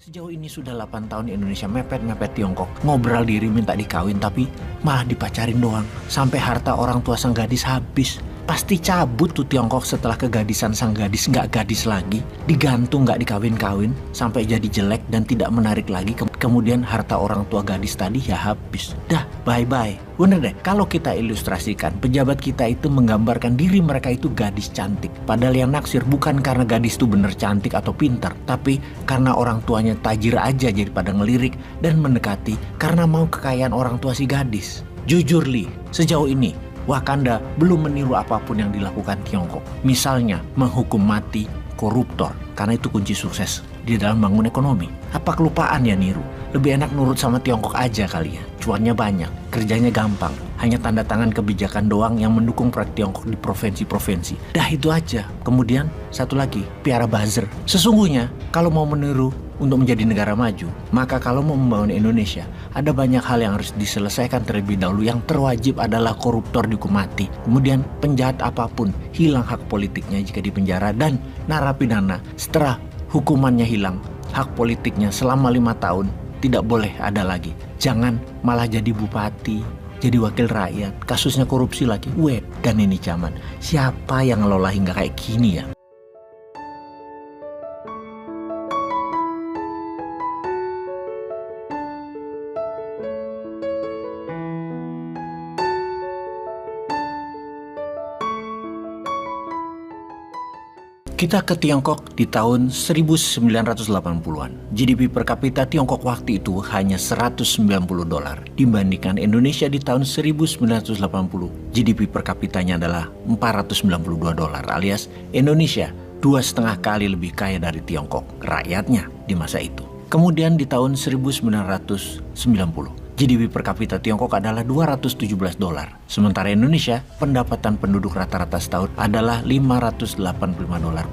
Sejauh ini sudah 8 tahun Indonesia mepet-mepet Tiongkok. Ngobrol diri minta dikawin tapi malah dipacarin doang. Sampai harta orang tua sang gadis habis. Pasti cabut tuh Tiongkok setelah kegadisan sang gadis nggak gadis lagi. Digantung nggak dikawin-kawin. Sampai jadi jelek dan tidak menarik lagi. Kemudian harta orang tua gadis tadi ya habis. Dah bye-bye. Bener deh, kalau kita ilustrasikan, pejabat kita itu menggambarkan diri mereka itu gadis cantik. Padahal yang naksir bukan karena gadis itu bener cantik atau pintar, tapi karena orang tuanya tajir aja jadi pada ngelirik dan mendekati karena mau kekayaan orang tua si gadis. Jujur Li, sejauh ini Wakanda belum meniru apapun yang dilakukan Tiongkok. Misalnya menghukum mati koruptor, karena itu kunci sukses di dalam bangun ekonomi. Apa kelupaan ya niru? Lebih enak nurut sama Tiongkok aja kali ya. Cuannya banyak, kerjanya gampang. Hanya tanda tangan kebijakan doang yang mendukung proyek Tiongkok di provinsi-provinsi. Dah itu aja. Kemudian satu lagi, piara buzzer. Sesungguhnya kalau mau meniru untuk menjadi negara maju, maka kalau mau membangun Indonesia, ada banyak hal yang harus diselesaikan terlebih dahulu. Yang terwajib adalah koruptor dihukum mati. Kemudian penjahat apapun hilang hak politiknya jika dipenjara, dan narapidana setelah hukumannya hilang, hak politiknya selama 5 tahun tidak boleh ada lagi. Jangan malah jadi bupati, jadi wakil rakyat, kasusnya korupsi lagi. Dan ini zaman. Siapa yang ngelola hingga kayak gini ya? Kita ke Tiongkok di tahun 1980-an. GDP per kapita Tiongkok waktu itu hanya $190 dibandingkan Indonesia di tahun 1980. GDP per kapitanya adalah $492 alias Indonesia 2,5 kali lebih kaya dari Tiongkok rakyatnya di masa itu. Kemudian di tahun 1990 GDP per kapita Tiongkok adalah $217. Sementara Indonesia, pendapatan penduduk rata-rata setahun adalah $585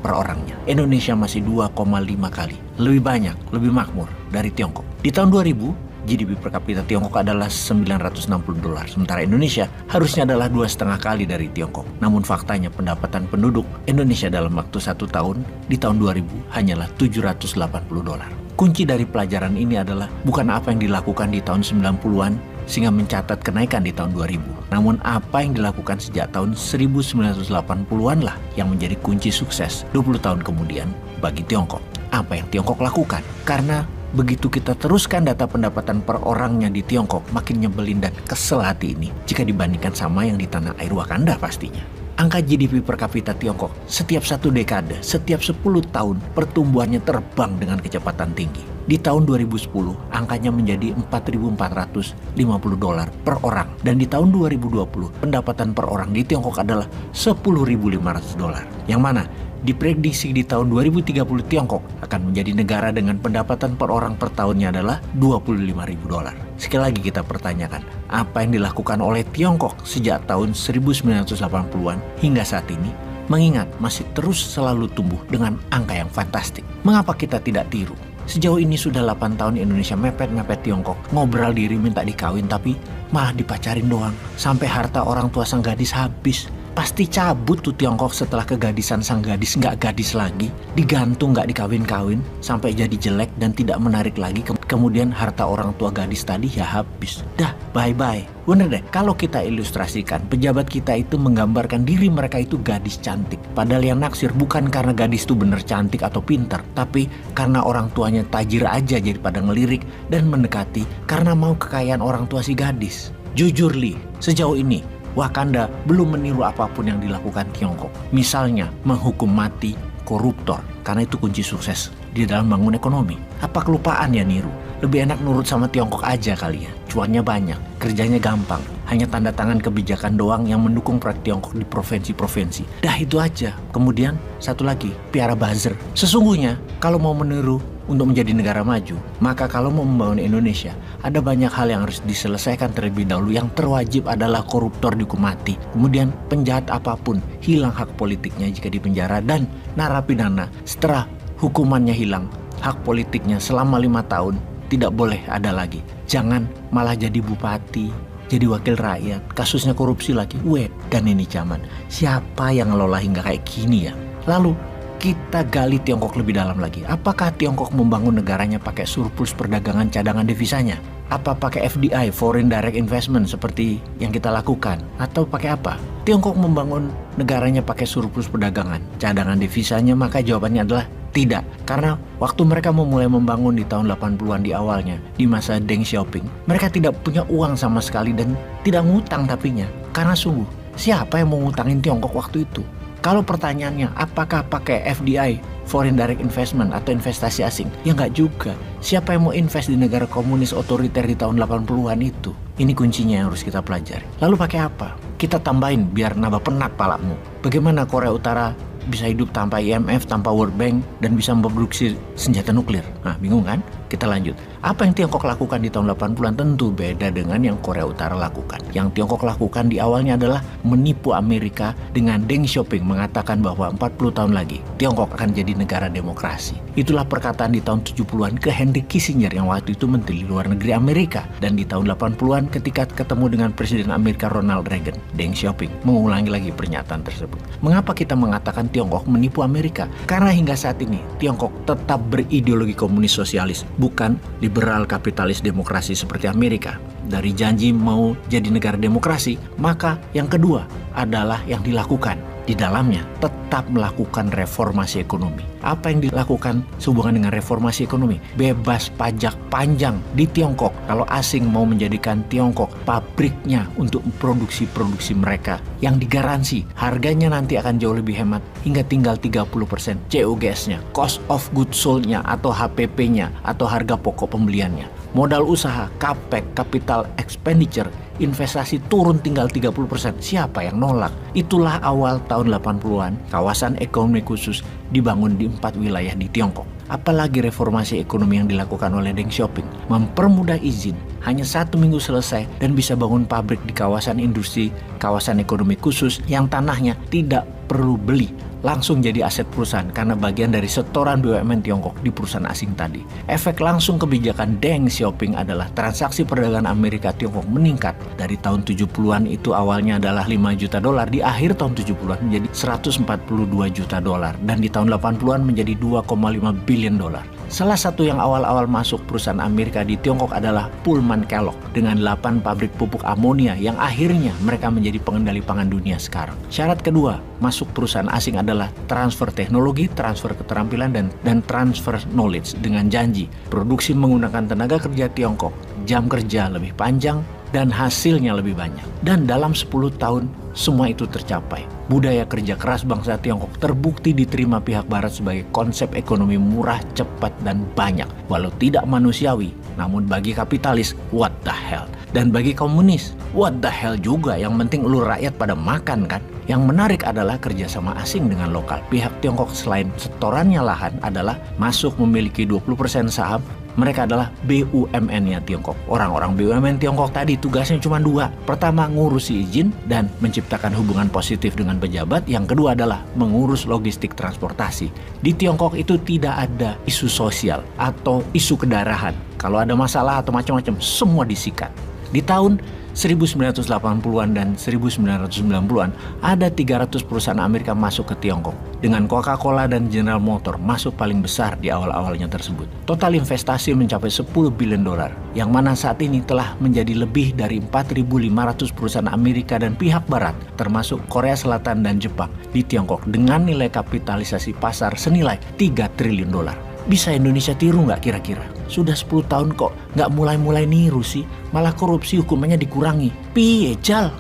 per orangnya. Indonesia masih 2,5 kali. Lebih banyak, lebih makmur dari Tiongkok. Di tahun 2000, GDP per kapita Tiongkok adalah $960. Sementara Indonesia harusnya adalah 2,5 kali dari Tiongkok. Namun faktanya pendapatan penduduk Indonesia dalam waktu 1 tahun di tahun 2000 hanyalah $780. Kunci dari pelajaran ini adalah bukan apa yang dilakukan di tahun 90-an sehingga mencatat kenaikan di tahun 2000. Namun apa yang dilakukan sejak tahun 1980-an lah yang menjadi kunci sukses 20 tahun kemudian bagi Tiongkok. Apa yang Tiongkok lakukan? Karena begitu kita teruskan data pendapatan per orangnya di Tiongkok, makin nyebelin dan kesel hati ini jika dibandingkan sama yang di tanah air Wakanda pastinya. Angka GDP per kapita Tiongkok setiap 1 dekade, setiap 10 tahun pertumbuhannya terbang dengan kecepatan tinggi. Di tahun 2010 angkanya menjadi $4.450 per orang, dan di tahun 2020 pendapatan per orang di Tiongkok adalah $10.500. Yang mana diprediksi di tahun 2030 Tiongkok akan menjadi negara dengan pendapatan per orang per tahunnya adalah $25.000. Sekali lagi kita pertanyakan, apa yang dilakukan oleh Tiongkok sejak tahun 1980-an hingga saat ini, mengingat masih terus selalu tumbuh dengan angka yang fantastik. Mengapa kita tidak tiru? Sejauh ini sudah 8 tahun Indonesia mepet-mepet Tiongkok. Ngobrol diri minta dikawin tapi malah dipacarin doang. Sampai harta orang tua sang gadis habis. Pasti cabut tuh Tiongkok setelah kegadisan sang gadis nggak gadis lagi. Digantung nggak dikawin-kawin. Sampai jadi jelek dan tidak menarik lagi. Kemudian harta orang tua gadis tadi ya habis. Dah bye-bye. Bener deh, kalau kita ilustrasikan, pejabat kita itu menggambarkan diri mereka itu gadis cantik. Padahal yang naksir bukan karena gadis itu bener cantik atau pintar, tapi karena orang tuanya tajir aja jadi pada ngelirik dan mendekati karena mau kekayaan orang tua si gadis. Jujur Li, sejauh ini Wakanda belum meniru apapun yang dilakukan Tiongkok. Misalnya menghukum mati koruptor, karena itu kunci sukses di dalam bangun ekonomi. Apa kelupaan ya niru? Lebih enak nurut sama Tiongkok aja kali ya. Cuannya banyak, kerjanya gampang. Hanya tanda tangan kebijakan doang yang mendukung proyek Tiongkok di provinsi-provinsi. Dah itu aja. Kemudian satu lagi, piara buzzer. Sesungguhnya kalau mau meniru untuk menjadi negara maju, maka kalau mau membangun Indonesia, ada banyak hal yang harus diselesaikan terlebih dahulu. Yang terwajib adalah koruptor dihukum mati. Kemudian penjahat apapun hilang hak politiknya jika dipenjara, dan narapidana setelah hukumannya hilang, hak politiknya selama 5 tahun tidak boleh ada lagi. Jangan malah jadi bupati, jadi wakil rakyat, kasusnya korupsi lagi. Dan ini zaman. Siapa yang ngelola hingga kayak gini ya? Lalu kita gali Tiongkok lebih dalam lagi. Apakah Tiongkok membangun negaranya pakai surplus perdagangan cadangan devisanya? Apa pakai FDI, Foreign Direct Investment seperti yang kita lakukan? Atau pakai apa? Tiongkok membangun negaranya pakai surplus perdagangan cadangan devisanya, maka jawabannya adalah tidak. Karena waktu mereka memulai membangun di tahun 80-an di awalnya, di masa Deng Xiaoping, mereka tidak punya uang sama sekali dan tidak ngutang tapinya. Karena sungguh, siapa yang mau ngutangin Tiongkok waktu itu? Kalau pertanyaannya, apakah pakai FDI, Foreign Direct Investment atau investasi asing? Ya nggak juga. Siapa yang mau invest di negara komunis otoriter di tahun 80-an itu? Ini kuncinya yang harus kita pelajari. Lalu pakai apa? Kita tambahin biar nambah penak palamu. Bagaimana Korea Utara bisa hidup tanpa IMF, tanpa World Bank, dan bisa memproduksi senjata nuklir? Nah, bingung kan? Kita lanjut. Apa yang Tiongkok lakukan di tahun 80-an tentu beda dengan yang Korea Utara lakukan. Yang Tiongkok lakukan di awalnya adalah menipu Amerika dengan Deng Xiaoping mengatakan bahwa 40 tahun lagi Tiongkok akan jadi negara demokrasi. Itulah perkataan di tahun 70-an ke Henry Kissinger yang waktu itu Menteri Luar Negeri Amerika. Dan di tahun 80-an ketika ketemu dengan Presiden Amerika Ronald Reagan, Deng Xiaoping mengulangi lagi pernyataan tersebut. Mengapa kita mengatakan Tiongkok menipu Amerika? Karena hingga saat ini Tiongkok tetap berideologi komunis sosialis, bukan liberal kapitalis demokrasi seperti Amerika. Dari janji mau jadi negara demokrasi, maka yang kedua adalah yang dilakukan. Di dalamnya tetap melakukan reformasi ekonomi. Apa yang dilakukan sehubungan dengan reformasi ekonomi? Bebas pajak panjang di Tiongkok. Kalau asing mau menjadikan Tiongkok pabriknya untuk produksi mereka yang digaransi harganya nanti akan jauh lebih hemat hingga tinggal 30% COGS-nya, cost of goods sold-nya atau HPP-nya atau harga pokok pembeliannya. Modal usaha, capex, capital expenditure, investasi turun tinggal 30%. Siapa yang nolak? Itulah awal tahun 80-an, kawasan ekonomi khusus dibangun di 4 wilayah di Tiongkok. Apalagi reformasi ekonomi yang dilakukan oleh Deng Xiaoping, mempermudah izin, hanya 1 minggu selesai dan bisa bangun pabrik di kawasan industri, kawasan ekonomi khusus yang tanahnya tidak perlu beli, langsung jadi aset perusahaan karena bagian dari setoran BUMN Tiongkok di perusahaan asing tadi. Efek langsung kebijakan Deng Xiaoping adalah transaksi perdagangan Amerika Tiongkok meningkat dari tahun 70-an itu awalnya adalah 5 juta dolar, di akhir tahun 70-an menjadi 142 juta dolar dan di tahun 80-an menjadi 2,5 billion dolar. Salah satu yang awal-awal masuk perusahaan Amerika di Tiongkok adalah Pullman Kellogg dengan 8 pabrik pupuk amonia yang akhirnya mereka menjadi pengendali pangan dunia sekarang. Syarat kedua masuk perusahaan asing adalah transfer teknologi, transfer keterampilan, dan transfer knowledge dengan janji produksi menggunakan tenaga kerja Tiongkok, jam kerja lebih panjang, dan hasilnya lebih banyak. Dan dalam 10 tahun semua itu tercapai. Budaya kerja keras bangsa Tiongkok terbukti diterima pihak barat sebagai konsep ekonomi murah, cepat, dan banyak. Walau tidak manusiawi, namun bagi kapitalis, what the hell? Dan bagi komunis, what the hell juga, yang penting lu rakyat pada makan kan? Yang menarik adalah kerjasama asing dengan lokal. Pihak Tiongkok selain setorannya lahan adalah masuk memiliki 20% saham. Mereka adalah BUMN-nya Tiongkok. Orang-orang BUMN Tiongkok tadi tugasnya cuma 2. Pertama, ngurusi izin dan menciptakan hubungan positif dengan pejabat. Yang kedua adalah mengurus logistik transportasi. Di Tiongkok itu tidak ada isu sosial atau isu kedarahan. Kalau ada masalah atau macam-macam, semua disikat. Di tahun 1980-an dan 1990-an ada 300 perusahaan Amerika masuk ke Tiongkok dengan Coca-Cola dan General Motors masuk paling besar di awal-awalnya tersebut. Total investasi mencapai 10 billion dolar yang mana saat ini telah menjadi lebih dari 4.500 perusahaan Amerika dan pihak barat termasuk Korea Selatan dan Jepang di Tiongkok dengan nilai kapitalisasi pasar senilai 3 triliun dolar. Bisa Indonesia tiru nggak kira-kira? Sudah 10 tahun kok nggak mulai-mulai niru sih, malah korupsi hukumannya dikurangi. Piye Jal?